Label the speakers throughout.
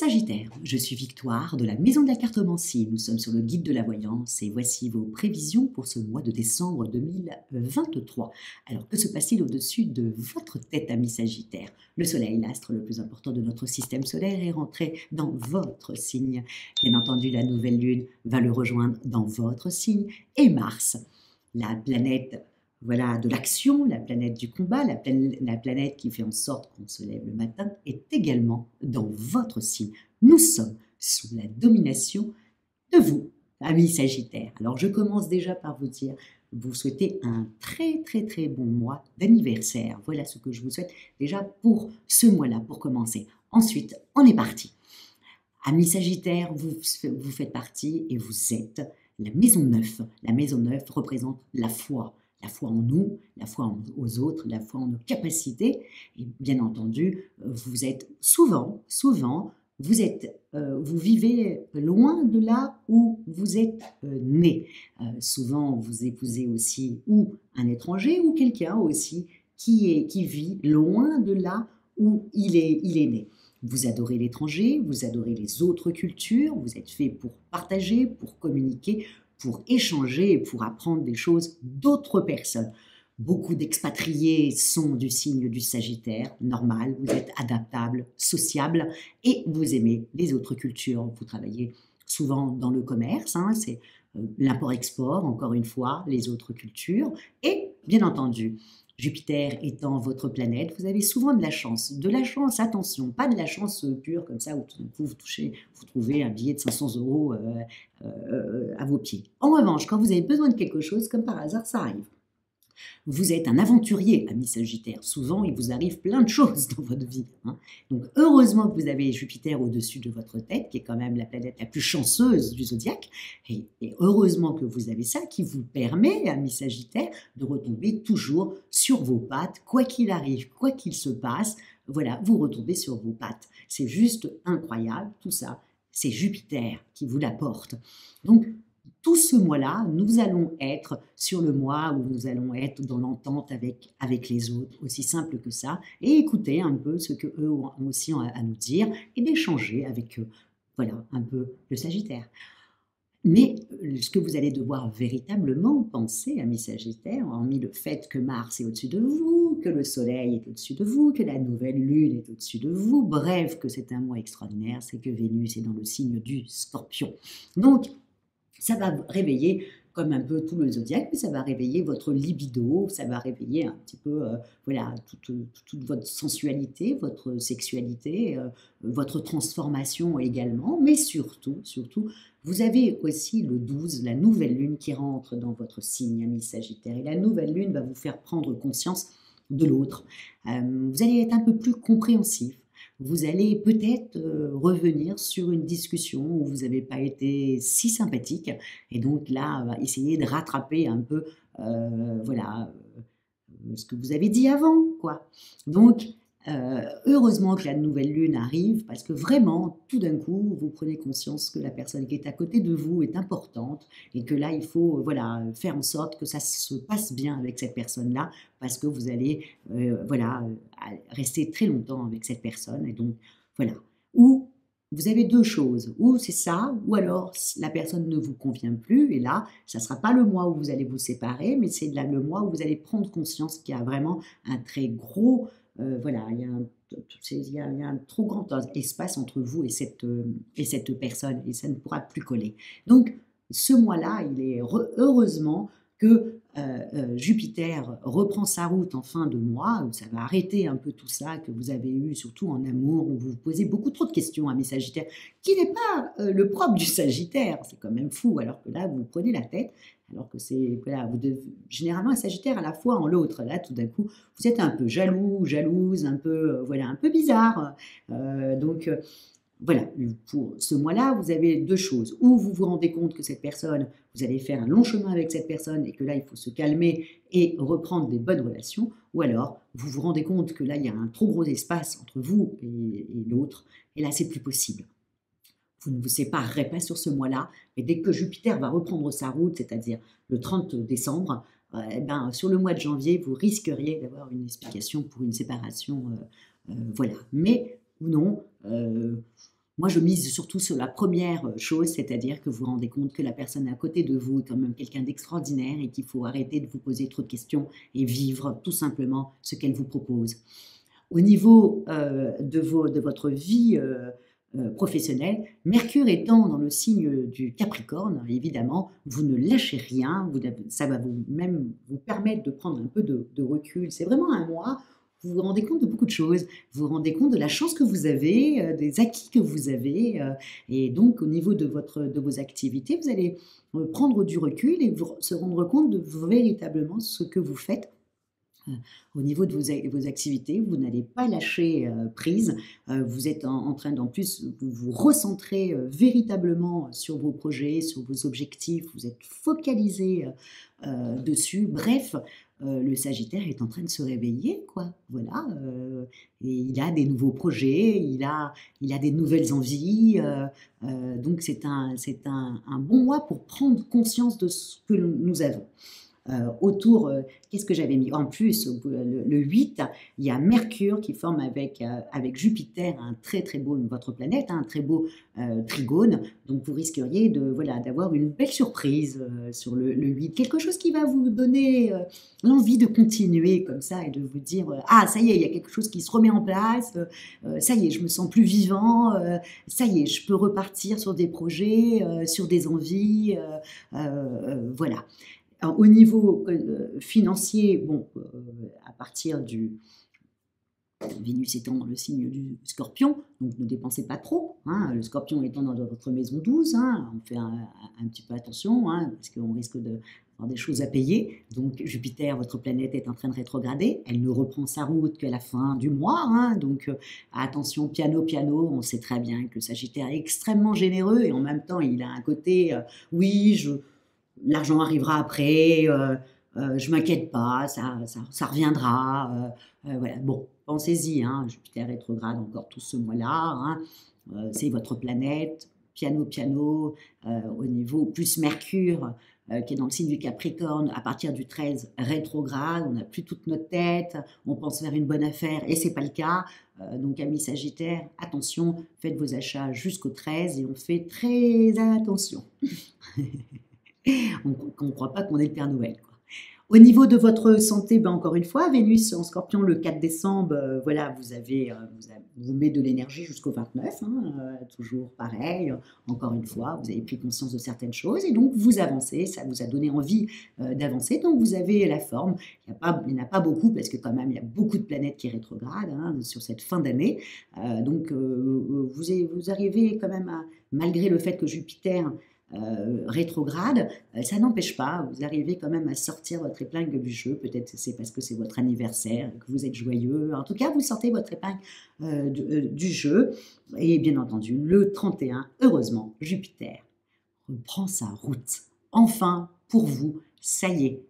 Speaker 1: Sagittaire, je suis Victoire de la Maison de la Cartomancie. Nous sommes sur le guide de la voyance et voici vos prévisions pour ce mois de décembre 2023. Alors, que se passe-t-il au-dessus de votre tête, ami Sagittaire? Le Soleil, l'astre le plus important de notre système solaire, est rentré dans votre signe. Bien entendu, la nouvelle lune va le rejoindre dans votre signe. Et Mars, la planète de l'action, la planète du combat, la planète qui fait en sorte qu'on se lève le matin, est également dans votre signe. Nous sommes sous la domination de vous, amis Sagittaire. Alors je commence déjà par vous dire, vous souhaitez un très bon mois d'anniversaire. Voilà ce que je vous souhaite déjà pour ce mois-là, pour commencer. Ensuite, on est parti. Amis Sagittaire, vous faites partie et vous êtes la maison 9. La maison 9 représente la foi en nous, la foi aux autres, la foi en nos capacités. Et bien entendu, vous êtes souvent, vous vivez loin de là où vous êtes né. Souvent, vous épousez aussi ou un étranger ou quelqu'un aussi qui vit loin de là où il est né. Vous adorez l'étranger, vous adorez les autres cultures, vous êtes fait pour partager, pour communiquer, pour échanger et pour apprendre des choses d'autres personnes. Beaucoup d'expatriés sont du signe du Sagittaire, normal, vous êtes adaptable, sociable et vous aimez les autres cultures. Vous travaillez souvent dans le commerce, c'est l'import-export, encore une fois, les autres cultures. Et bien entendu, Jupiter étant votre planète, vous avez souvent de la chance. De la chance, attention, pas de la chance pure comme ça où tout d'un coup vous trouvez un billet de 500 € à vos pieds. En revanche, quand vous avez besoin de quelque chose, comme par hasard, ça arrive. Vous êtes un aventurier, ami Sagittaire. Souvent, il vous arrive plein de choses dans votre vie. Donc, heureusement que vous avez Jupiter au-dessus de votre tête, qui est quand même la planète la plus chanceuse du zodiaque. Et heureusement que vous avez ça, qui vous permet, ami Sagittaire, de retomber toujours sur vos pattes, quoi qu'il arrive, quoi qu'il se passe. Voilà, vous retombez sur vos pattes. C'est juste incroyable, tout ça. C'est Jupiter qui vous l'apporte. Donc, tout ce mois-là, nous allons être sur le mois où nous allons être dans l'entente avec les autres, aussi simple que ça, et écouter un peu ce qu'eux ont aussi à nous dire et d'échanger avec eux. Voilà, un peu le Sagittaire. Mais ce que vous allez devoir véritablement penser, amis Sagittaires, hormis le fait que Mars est au-dessus de vous, que le Soleil est au-dessus de vous, que la nouvelle Lune est au-dessus de vous, bref, que c'est un mois extraordinaire, c'est que Vénus est dans le signe du Scorpion. Donc, ça va réveiller comme un peu tout le zodiaque, mais ça va réveiller votre libido, ça va réveiller un petit peu toute votre sensualité, votre sexualité, votre transformation également, mais surtout, vous avez aussi le 12, la nouvelle lune qui rentre dans votre signe, ami Sagittaire, et la nouvelle lune va vous faire prendre conscience de l'autre. Vous allez être un peu plus compréhensif. Vous allez peut-être revenir sur une discussion où vous n'avez pas été si sympathique et donc là, essayer de rattraper un peu ce que vous avez dit avant, quoi. Donc, heureusement que la nouvelle lune arrive parce que vraiment, tout d'un coup, vous prenez conscience que la personne qui est à côté de vous est importante et que là, il faut faire en sorte que ça se passe bien avec cette personne-là parce que vous allez rester très longtemps avec cette personne. Et donc, voilà. Ou vous avez deux choses, ou c'est ça, ou alors la personne ne vous convient plus, et là, ça ne sera pas le mois où vous allez vous séparer, mais c'est le mois où vous allez prendre conscience qu'il y a vraiment un très gros, il y a un trop grand espace entre vous et cette personne, et ça ne pourra plus coller. Donc, ce mois-là, il est heureusement que Jupiter reprend sa route en fin de mois, où ça va arrêter un peu tout ça que vous avez eu, surtout en amour, où vous vous posez beaucoup trop de questions à mes Sagittaires, qui n'est pas le propre du Sagittaire, c'est quand même fou, alors que là, vous prenez la tête, alors que c'est, généralement un Sagittaire à la fois en l'autre, là, tout d'un coup, vous êtes un peu jaloux, jalouse, un peu, un peu bizarre, voilà, pour ce mois-là, vous avez deux choses. Ou vous vous rendez compte que cette personne, vous allez faire un long chemin avec cette personne et que là, il faut se calmer et reprendre des bonnes relations. Ou alors, vous vous rendez compte que là, il y a un trop gros espace entre vous et l'autre. Et là, c'est plus possible. Vous ne vous séparerez pas sur ce mois-là. Mais dès que Jupiter va reprendre sa route, c'est-à-dire le 30 décembre, sur le mois de janvier, vous risqueriez d'avoir une explication pour une séparation. Voilà. Mais ou non... Moi, je mise surtout sur la première chose, c'est-à-dire que vous vous rendez compte que la personne à côté de vous est quand même quelqu'un d'extraordinaire et qu'il faut arrêter de vous poser trop de questions et vivre tout simplement ce qu'elle vous propose. Au niveau de votre vie professionnelle, Mercure étant dans le signe du Capricorne, évidemment, vous ne lâchez rien, ça va même vous permettre de prendre un peu de recul. C'est vraiment un mois vous vous rendez compte de beaucoup de choses, vous vous rendez compte de la chance que vous avez, des acquis que vous avez, et donc au niveau de vos activités, vous allez prendre du recul et se rendre compte de véritablement ce que vous faites au niveau de vos activités. Vous n'allez pas lâcher prise. Vous êtes en train d'en plus vous vous recentrer véritablement sur vos projets, sur vos objectifs. Vous êtes focalisé dessus. Bref, le Sagittaire est en train de se réveiller, quoi. Voilà. Et il a des nouveaux projets, il a des nouvelles envies. Donc c'est un bon mois pour prendre conscience de ce que nous avons. Qu'est-ce que j'avais mis? En plus, le 8, il y a Mercure qui forme avec Jupiter un très très beau, votre planète, un très beau trigone. Donc vous risqueriez d'avoir une belle surprise sur le 8. Quelque chose qui va vous donner l'envie de continuer comme ça et de vous dire ah, ça y est, il y a quelque chose qui se remet en place, ça y est, je me sens plus vivant, ça y est, je peux repartir sur des projets, sur des envies, voilà. Alors, au niveau financier, bon, à partir du Vénus étant dans le signe du Scorpion, donc ne dépensez pas trop. Hein, le Scorpion étant dans votre maison 12, hein, on fait un petit peu attention, hein, parce qu'on risque d'avoir des choses à payer. Donc Jupiter, votre planète, est en train de rétrograder. Elle ne reprend sa route qu'à la fin du mois. Hein, donc attention, piano, piano. On sait très bien que le Sagittaire est extrêmement généreux et en même temps, il a un côté, oui, l'argent arrivera après, je m'inquiète pas, ça reviendra. Voilà. Bon, pensez-y, hein, Jupiter rétrograde encore tout ce mois-là. Hein, c'est votre planète, piano, piano, au niveau plus Mercure, qui est dans le signe du Capricorne, à partir du 13, rétrograde, on n'a plus toute notre tête, on pense faire une bonne affaire et c'est pas le cas. Donc, amis Sagittaire, attention, faites vos achats jusqu'au 13 et on fait très attention. On ne croit pas qu'on est le Père Noël, quoi. Au niveau de votre santé, ben encore une fois, Vénus en Scorpion le 4 décembre, voilà, vous met de l'énergie jusqu'au 29, hein, toujours pareil, encore une fois, vous avez pris conscience de certaines choses et donc vous avancez, ça vous a donné envie d'avancer, donc vous avez la forme. Il n'y en a pas beaucoup parce que quand même il y a beaucoup de planètes qui rétrogradent hein, sur cette fin d'année, donc vous arrivez quand même malgré le fait que Jupiter rétrograde, ça n'empêche pas, vous arrivez quand même à sortir votre épingle du jeu, peut-être c'est parce que c'est votre anniversaire, que vous êtes joyeux, en tout cas vous sortez votre épingle du jeu, et bien entendu le 31, heureusement, Jupiter reprend sa route, enfin pour vous, ça y est,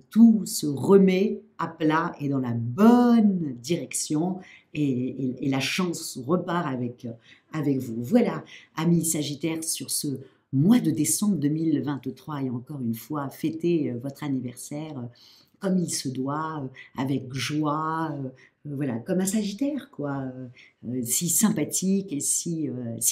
Speaker 1: tout se remet à plat et dans la bonne direction et la chance repart avec vous. Voilà, amis Sagittaires, sur ce mois de décembre 2023 et encore une fois, fêtez votre anniversaire comme il se doit, avec joie, voilà, comme un Sagittaire, quoi, si sympathique et si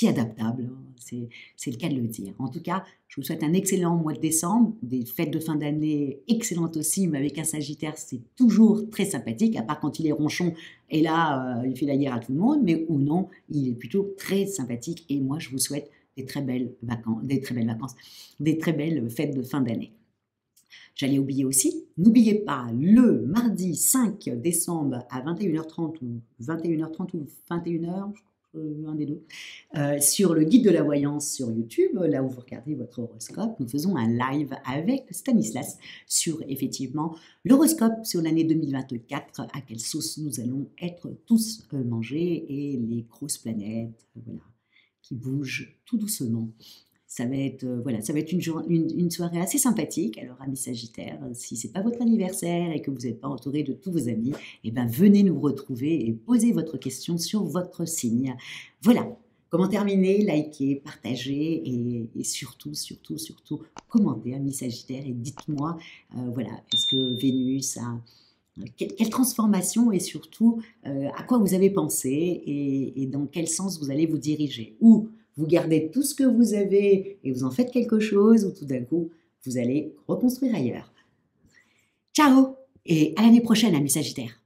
Speaker 1: adaptable, hein, c'est le cas de le dire. En tout cas, je vous souhaite un excellent mois de décembre, des fêtes de fin d'année excellentes aussi, mais avec un Sagittaire, c'est toujours très sympathique, à part quand il est ronchon, et là, il fait la guerre à tout le monde, mais ou non, il est plutôt très sympathique, et moi, je vous souhaite des très belles vacances, des très belles fêtes de fin d'année. J'allais oublier aussi, n'oubliez pas, le mardi 5 décembre à 21h30 ou 21h30 ou 21h, un des deux, sur le guide de la voyance sur YouTube, là où vous regardez votre horoscope, nous faisons un live avec Stanislas sur effectivement l'horoscope sur l'année 2024, à quelle sauce nous allons être tous mangés et les grosses planètes, voilà, qui bougent tout doucement. Ça va être, voilà, ça va être une soirée assez sympathique. Alors, amis Sagittaires, si ce n'est pas votre anniversaire et que vous n'êtes pas entouré de tous vos amis, eh ben, venez nous retrouver et posez votre question sur votre signe. Voilà, comment terminer? Likez, partagez et surtout, surtout, surtout, commentez, amis Sagittaires, et dites-moi, voilà, est-ce que Vénus Quelle transformation et surtout à quoi vous avez pensé et dans quel sens vous allez vous diriger. Ou vous gardez tout ce que vous avez et vous en faites quelque chose, ou tout d'un coup, vous allez reconstruire ailleurs. Ciao et à l'année prochaine, amis Sagittaires.